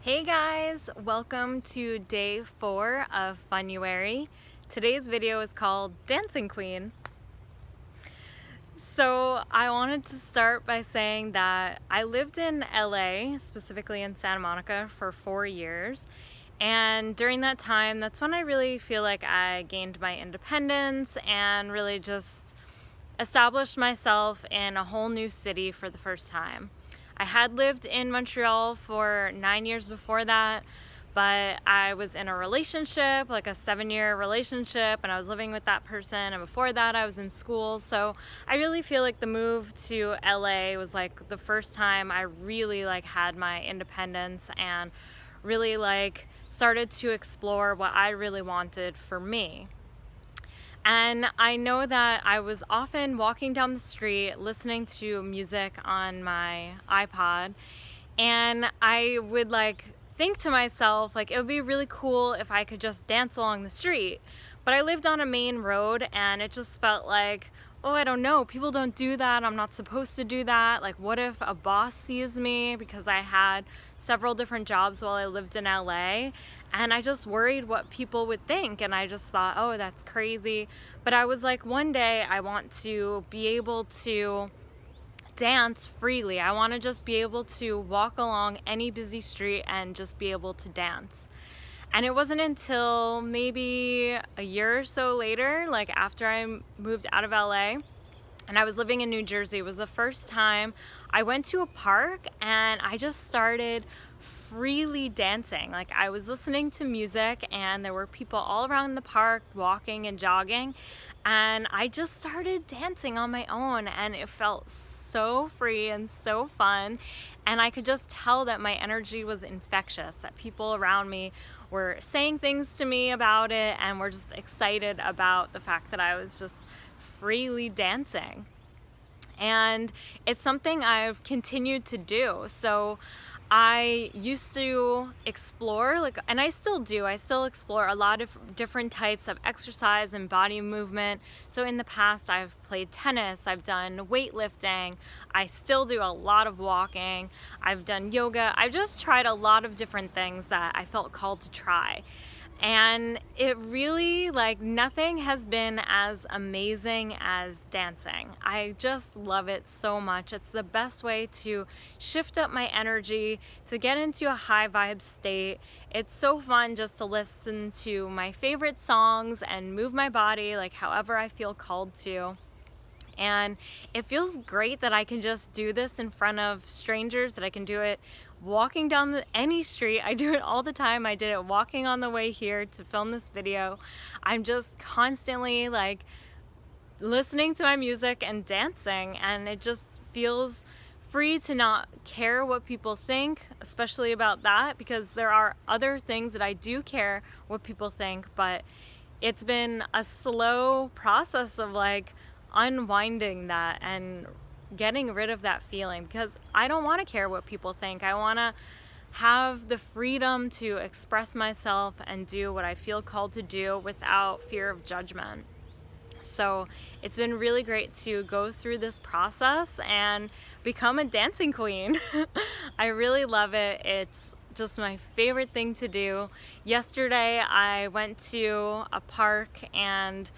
Hey guys, welcome to day 4 of Funuary. Today's video is called Dancing Queen. So I wanted to start by saying that I lived in LA, specifically in Santa Monica, for 4 years. And during that time, that's when I really feel like I gained my independence and really just established myself in a whole new city for the first time. I had lived in Montreal for 9 years before that, but I was in a relationship, like a 7-year relationship, and I was living with that person, and before that I was in school. So I really feel like the move to LA was like the first time I really had my independence and really started to explore what I really wanted for me. And I know that I was often walking down the street listening to music on my iPod, and I would think to myself, it would be really cool if I could just dance along the street. But I lived on a main road and it just felt like, oh, I don't know, people don't do that, I'm not supposed to do that. What if a boss sees me? Because I had several different jobs while I lived in LA, and I just worried what people would think, and I just thought, oh, that's crazy. But I was like, one day I want to be able to dance freely. I want to just be able to walk along any busy street and just be able to dance. And it wasn't until maybe a year or so later, after I moved out of LA and I was living in New Jersey, it was the first time I went to a park and I just started freely dancing. I was listening to music and there were people all around the park walking and jogging, and I just started dancing on my own, and it felt so free and so fun. And I could just tell that my energy was infectious, that people around me were saying things to me about it and were just excited about the fact that I was just freely dancing. And it's something I've continued to do. So I used to explore, and I still do, I still explore a lot of different types of exercise and body movement. So in the past, I've played tennis, I've done weightlifting, I still do a lot of walking, I've done yoga. I've just tried a lot of different things that I felt called to try. And it really, nothing has been as amazing as dancing. I just love it so much. It's the best way to shift up my energy, to get into a high vibe state. It's so fun just to listen to my favorite songs and move my body however I feel called to. And it feels great that I can just do this in front of strangers, that I can do it walking down any street. I do it all the time. I did it walking on the way here to film this video. I'm just constantly listening to my music and dancing, and it just feels free to not care what people think, especially about that, because there are other things that I do care what people think, but it's been a slow process of unwinding that and getting rid of that feeling, because I don't want to care what people think. I want to have the freedom to express myself and do what I feel called to do without fear of judgment. So it's been really great to go through this process and become a dancing queen. I really love it. It's just my favorite thing to do. Yesterday I went to a park and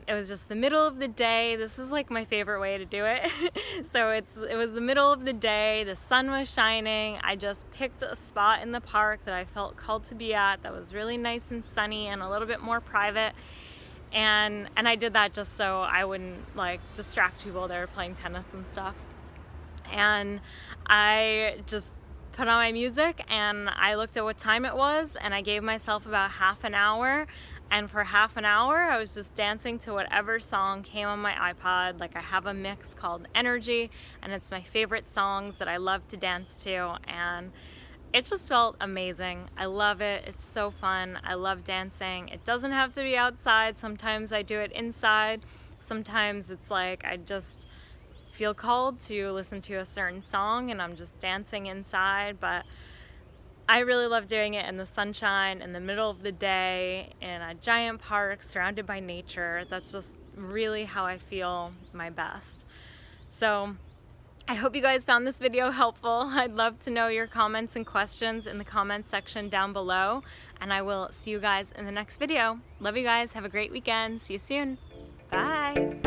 it was just the middle of the day. This is my favorite way to do it. So it was the middle of the day, the sun was shining. I just picked a spot in the park that I felt called to be at that was really nice and sunny and a little bit more private. And I did that just so I wouldn't distract people that were playing tennis and stuff. And I just put on my music and I looked at what time it was, and I gave myself about half an hour. And for half an hour, I was just dancing to whatever song came on my iPod. I have a mix called Energy, and it's my favorite songs that I love to dance to. And it just felt amazing. I love it. It's so fun. I love dancing. It doesn't have to be outside. Sometimes I do it inside. Sometimes it's I just feel called to listen to a certain song and I'm just dancing inside. But I really love doing it in the sunshine, in the middle of the day, in a giant park surrounded by nature. That's just really how I feel my best. So I hope you guys found this video helpful. I'd love to know your comments and questions in the comments section down below, and I will see you guys in the next video. Love you guys. Have a great weekend. See you soon. Bye.